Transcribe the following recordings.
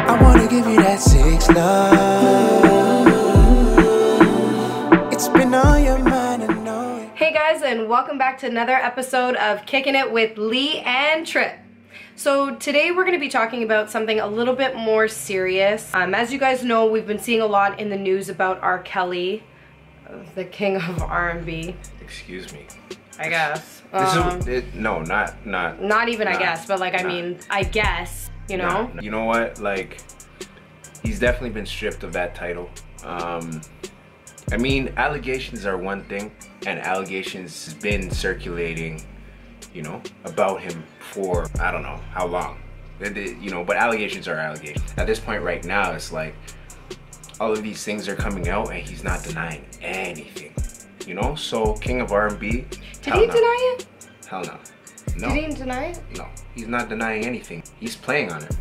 I wanna give you that six love. It's been on your mind, I know it. Hey guys, and welcome back to another episode of Kicking It with Lea Tripp. So today we're going to be talking about something a little bit more serious. As you guys know, we've been seeing a lot in the news about R.Kelly, the king of R&B. Excuse me. I guess. No, not even I guess, but like, I mean, I guess, you know? You know what? Like, he's definitely been stripped of that title. I mean, allegations are one thing, and allegations has been circulating, you know, about him for I don't know how long. You know, but allegations are allegations. At this point right now, it's like all of these things are coming out and he's not denying anything. You know, so King of R&B. Did he deny it? Hell no. No. Did he deny it? No, he's not denying anything. He's playing on it.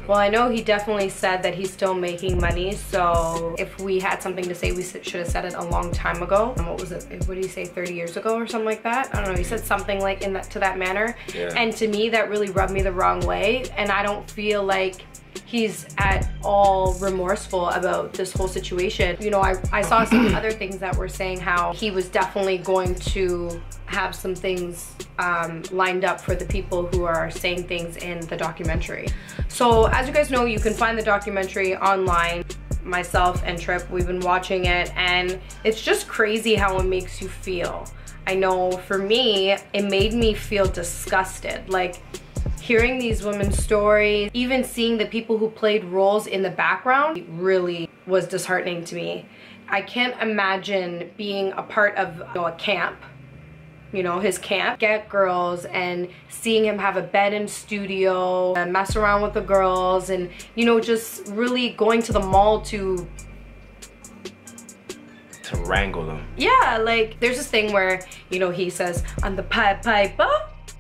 Well, I know he definitely said that he's still making money, so if we had something to say, we should have said it a long time ago. What was it? What did he say, 30 years ago or something like that? I don't know, he said something like to that manner. Yeah. And to me, that really rubbed me the wrong way, and I don't feel like he's at all remorseful about this whole situation. You know, I saw some other things that were saying how he was definitely going to have some things lined up for the people who are saying things in the documentary. So as you guys know, you can find the documentary online. Myself and Tripp, we've been watching it, and it's just crazy how it makes you feel. I know for me, it made me feel disgusted. Like, hearing these women's stories, even seeing the people who played roles in the background, really was disheartening to me. I can't imagine being a part of, you know, a camp, you know, his camp, get girls, and seeing him have a bed in studio, and mess around with the girls, and, you know, just really going to the mall to wrangle them. Yeah, like, there's this thing where, you know, he says, "I'm the Pied Piper."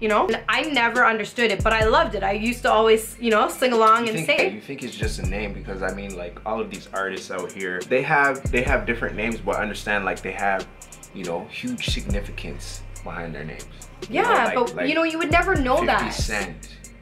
You know, and I never understood it, but I loved it. I used to always, you know, sing along and sing. You think it's just a name? Because I mean, like, all of these artists out here, they have different names, but understand, like, they have, you know, huge significance behind their names. Yeah, you know, but you know, you would never know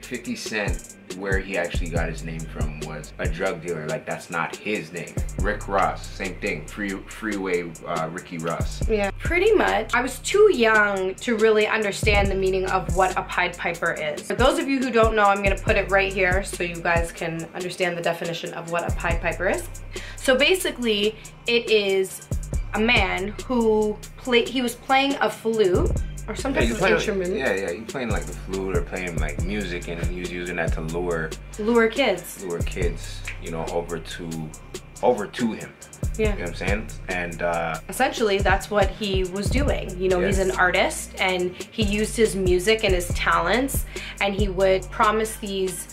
50 Cent, where he actually got his name from was a drug dealer. Like, that's not his name. Rick Ross, same thing. Freeway Ricky Ross. Yeah, pretty much. I was too young to really understand the meaning of what a Pied Piper is. For those of you who don't know, I'm gonna put it right here so you guys can understand the definition of what a Pied Piper is. So basically, it is a man who he was playing a flute or some type of instrument. Yeah, he's playing like the flute or playing like music, and he was using that to lure kids, you know, over to him. Yeah. You know what I'm saying? And essentially that's what he was doing. You know, he's an artist, and he used his music and his talents, and he would promise these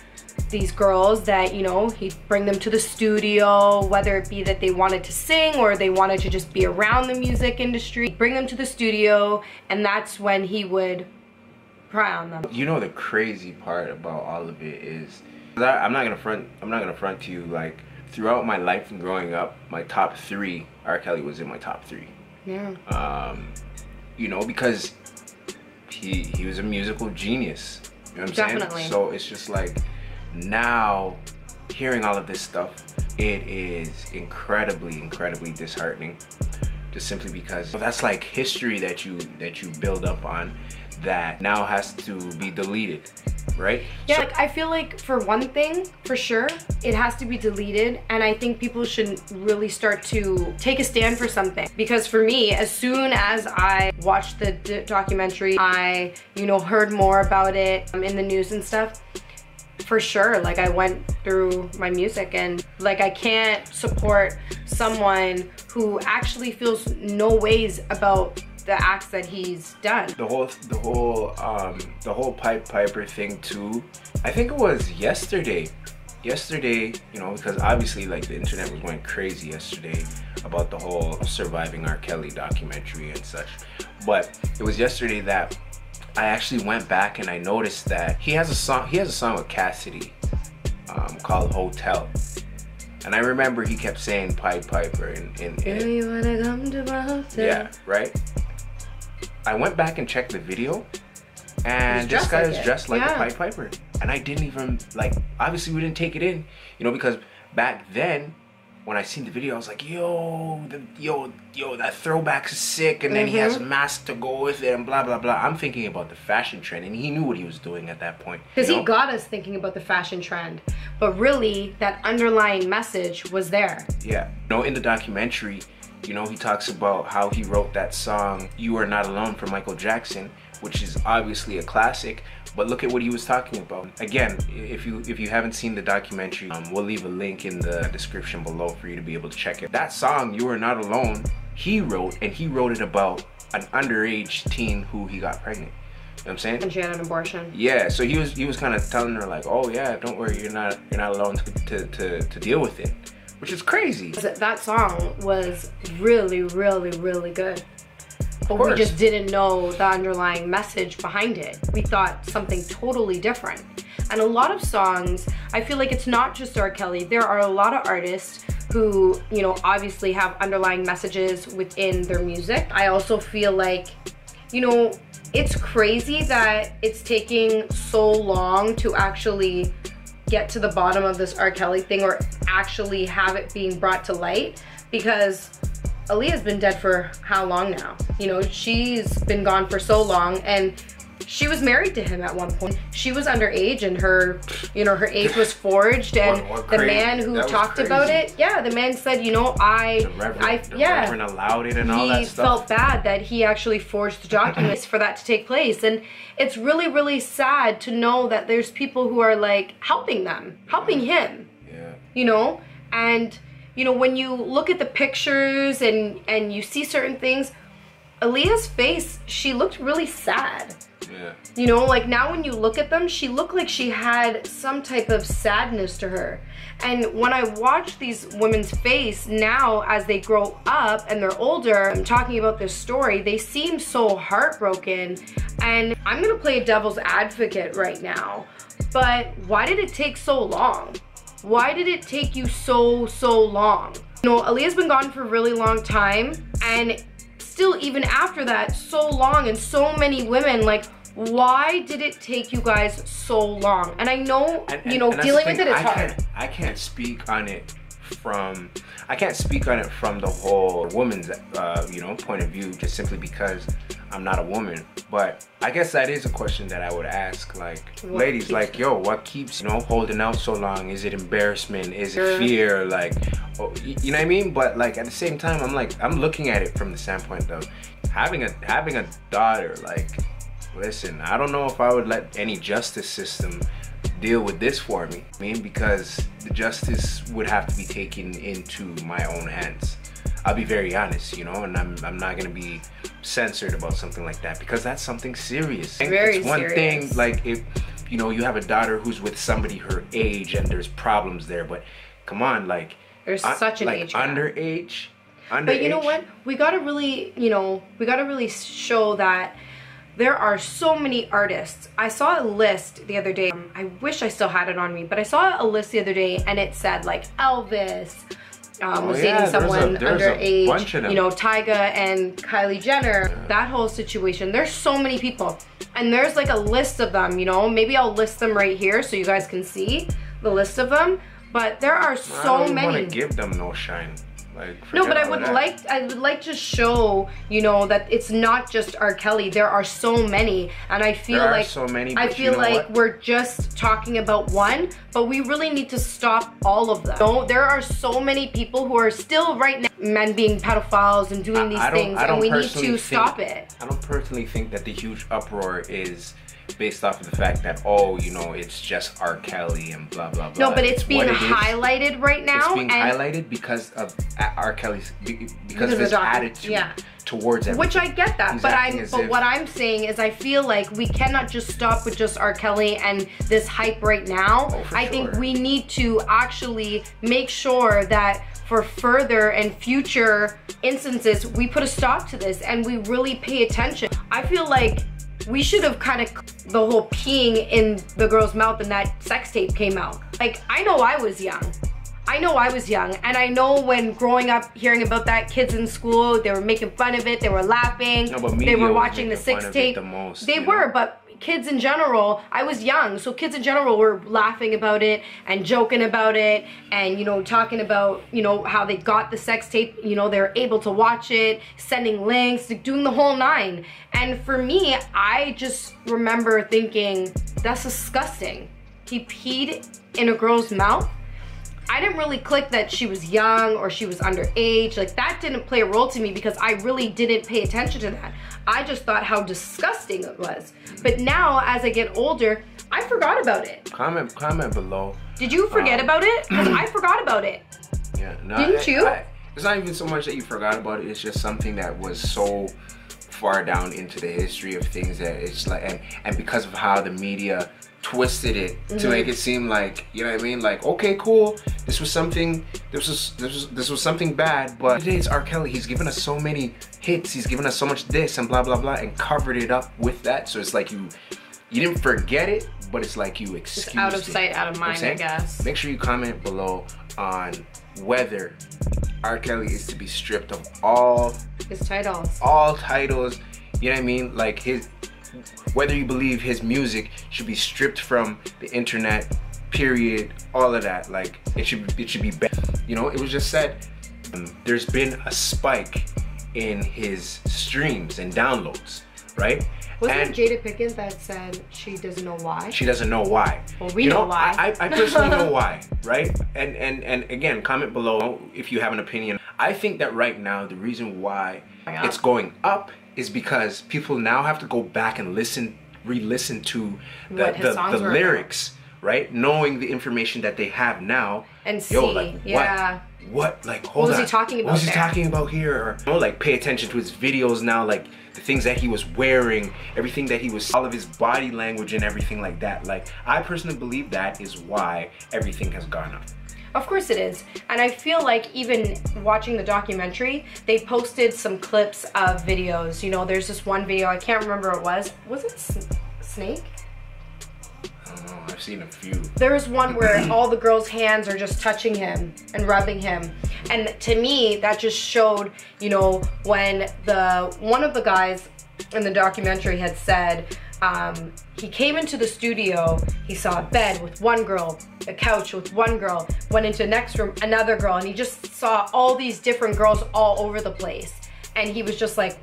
girls that, you know, he'd bring them to the studio, whether it be that they wanted to sing or they wanted to just be around the music industry. He'd bring them to the studio, and that's when he would pry on them. You know, the crazy part about all of it is, I'm not gonna front to you, like, throughout my life and growing up, my top 3, R. Kelly was in my top 3. Yeah. You know, because he was a musical genius. You know what I'm saying? So it's just like, now hearing all of this stuff, it is incredibly disheartening, just simply because that's like history that you build up on that now has to be deleted, right? Yeah, so, like, I feel like for one thing, for sure, it has to be deleted, and I think people should really start to take a stand for something. Because for me, as soon as I watched the documentary, I, you know, heard more about it in the news and stuff, for sure, like, I went through my music, and like, I can't support someone who actually feels no ways about the acts that he's done. The whole Pied Piper thing too, I think it was yesterday, you know, because obviously, like, the internet was going crazy yesterday about the whole Surviving R.Kelly documentary and such, but it was yesterday that I actually went back and I noticed that he has a song with Cassidy called Hotel. And I remember he kept saying Pied Piper in you wanna come to my hotel? Yeah, right? I went back and checked the video, and this guy is dressed like a Pied Piper. and I didn't even, like, obviously we didn't take it in, you know, because back then, when I seen the video, I was like, yo, that throwback's sick, and then he has a mask to go with it, and blah, blah, blah. I'm thinking about the fashion trend, and he knew what he was doing at that point. Because he got us thinking about the fashion trend, but really, that underlying message was there. Yeah. You know, in the documentary, you know, he talks about how he wrote that song, You Are Not Alone, for Michael Jackson, which is obviously a classic, but look at what he was talking about. Again, if you haven't seen the documentary, we'll leave a link in the description below for you to be able to check it. That song, You Are Not Alone, he wrote, and he wrote it about an underage teen who he got pregnant. You know what I'm saying? And she had an abortion. Yeah, so he was kind of telling her like, oh yeah, don't worry, you're not alone to deal with it, which is crazy. That song was really, really, really good. But we just didn't know the underlying message behind it. We thought something totally different. And a lot of songs, I feel like it's not just R. Kelly. There are a lot of artists who, you know, obviously have underlying messages within their music. I also feel like, you know, it's crazy that it's taking so long to actually get to the bottom of this R. Kelly thing, or actually have it being brought to light, because Aaliyah's been dead for how long now? You know, she's been gone for so long, and she was married to him at one point. She was underage, and her, you know, her age was forged, and the man who talked about it, yeah, the man said, you know, the Reverend allowed it and all that stuff. He felt bad that he actually forged the documents for that to take place, and it's really, really sad to know that there's people who are like helping him, yeah. You know, and you know, when you look at the pictures and you see certain things, Aaliyah's face, she looked really sad. Yeah. You know, like now when you look at them, she looked like she had some type of sadness to her. And when I watch these women's face now as they grow up and they're older, I'm talking about this story, they seem so heartbroken. And I'm gonna play devil's advocate right now, but why did it take so long? Why did it take you so long? You know, Aaliyah's been gone for a really long time, and still even after that, so long, and so many women, like, why did it take you guys so long? And I know, you know, dealing with it is hard. I can't speak on it from the whole woman's, you know, point of view, just simply because I'm not a woman. But I guess that is a question that I would ask, like, ladies, like, yo, what keeps, you know, holding out so long? Is it embarrassment? Is it fear? Like, oh, you know what I mean? But like at the same time, I'm looking at it from the standpoint of having a daughter. Like, listen, I don't know if I would let any justice system deal with this for me. I mean, because the justice would have to be taken into my own hands. I'll be very honest, you know, and I'm not gonna be censored about something like that, because that's something serious. It's one thing, like, if you know you have a daughter who's with somebody her age and there's problems there, but come on, like, there's such an like age gap. underage. But you know what? We gotta really, you know, show that there are so many artists. I saw a list the other day. I wish I still had it on me, but I saw a list the other day, and it said like Elvis was dating someone underage. You know, Tyga and Kylie Jenner. Yeah. That whole situation. There's so many people, and there's like a list of them. You know, maybe I'll list them right here so you guys can see the list of them. But there are so many. I don't want to give them no shine. Like, no, but I would like to show, you know, that it's not just R. Kelly. There are so many, and I feel like so many, I feel like we're just talking about one, but we really need to stop all of them. No, there are so many people who are still right now men being pedophiles and doing these things, and we need to stop it. I don't personally think that the huge uproar is based off of the fact that, oh, you know, it's just R. Kelly and blah blah blah. No, but it's being highlighted right now. It's being highlighted because of R. Kelly's because of his attitude towards everything. Which I get that, but what I'm saying is I feel like we cannot just stop with just R. Kelly and this hype right now. I think we need to actually make sure that for further and future instances, we put a stop to this and we really pay attention. I feel like we should have kind of the whole peeing in the girl's mouth and that sex tape came out. Like, I know I was young. And I know when growing up, hearing about that, kids in school, they were making fun of it, they were laughing, they were watching the sex tape. They were, but kids in general, I was young, so kids in general were laughing about it and joking about it and, you know, talking about, you know, how they got the sex tape, you know, they're able to watch it, sending links, doing the whole nine. And for me, I just remember thinking, that's disgusting. He peed in a girl's mouth. I didn't really click that she was young or she was underage. Like, that didn't play a role to me because I really didn't pay attention to that. I just thought how disgusting it was. But now, as I get older, I forgot about it. Comment below. Did you forget about it? Because I forgot about it. Yeah, no. Didn't you? It's not even so much that you forgot about it. It's just something that was so far down into the history of things that it's like, and because of how the media twisted it to make it seem like, you know what I mean, like, okay, cool, this was something bad, but today it's R. Kelly. He's given us so many hits, he's given us so much this and blah blah blah, and covered it up with that. So it's like you didn't forget it, but it's like you excused it. Out of sight, out of mind, I guess. Make sure you comment below on whether R. Kelly is to be stripped of all his titles. All titles, you know what I mean? Like, whether you believe his music should be stripped from the internet, period, all of that. Like, it should be banned. You know, it was just said, there's been a spike in his streams and downloads, right? Wasn't it Jada Pinkett that said she doesn't know why? She doesn't know why. Well, we know why. I personally know why, right? And again, comment below if you have an opinion. I think that right now, the reason why it's going up is because people now have to go back and re-listen to the lyrics, right? Knowing the information that they have now. And see, like, yeah. What? Like, hold on. What was he talking about? What was he talking about here? Or, you know, like, pay attention to his videos now, like the things that he was wearing, everything that he was, all of his body language and everything like that. Like, I personally believe that is why everything has gone up. Of course it is. And I feel like even watching the documentary, they posted some clips of videos. You know, there's this one video, I can't remember what it was. Was it Snake? I don't know, I've seen a few. There was one where all the girls' hands are just touching him and rubbing him. And to me, that just showed, you know, when one of the guys in the documentary had said, he came into the studio, he saw a bed with one girl, a couch with one girl, went into the next room, another girl, and he just saw all these different girls all over the place. And he was just like,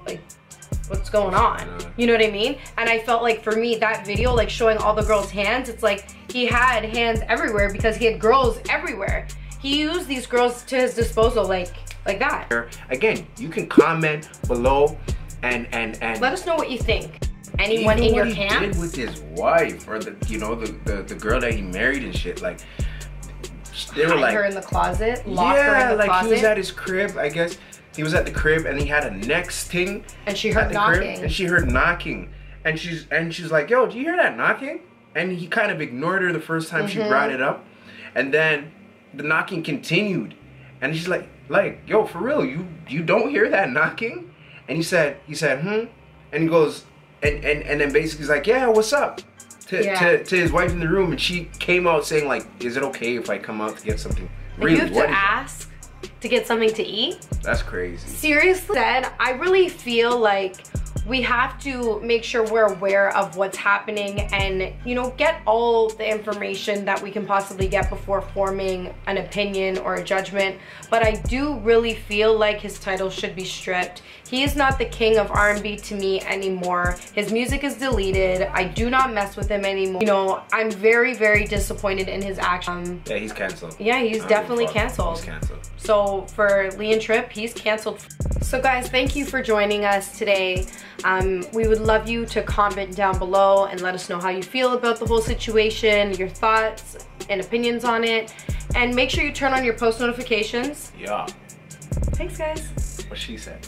what's going on? You know what I mean? And I felt like for me, that video, like showing all the girls' hands, it's like he had hands everywhere because he had girls everywhere. He used these girls to his disposal like that. Again, you can comment below and let us know what you think. Anyone in your camp? What he did with his wife, or the girl that he married and shit, like, they were like, her in the closet, locked her in the like closet. He was at his crib, I guess. He was at the crib and he had a next thing. And she heard knocking. And she heard knocking. And she's like, yo, do you hear that knocking? And he kind of ignored her the first time she brought it up. And then the knocking continued. And she's like, yo, for real, you don't hear that knocking? And he said, And he goes, and then basically he's like, yeah, what's up? To his wife in the room, and she came out saying, like, is it okay if I come out to get something? Really, you have to ask to get something to eat? That's crazy. Seriously, I really feel like we have to make sure we're aware of what's happening and, you know, get all the information that we can possibly get before forming an opinion or a judgment. But I do really feel like his title should be stripped. He is not the king of R&B to me anymore. His music is deleted. I do not mess with him anymore. You know, I'm very, very disappointed in his action. Yeah, he's canceled. Yeah, he's definitely canceled. He's canceled. So for Lea Tripp, he's canceled. So guys, thank you for joining us today. We would love you to comment down below and let us know how you feel about the whole situation, your thoughts and opinions on it. And make sure you turn on your post notifications. Yeah. Thanks, guys. What she said.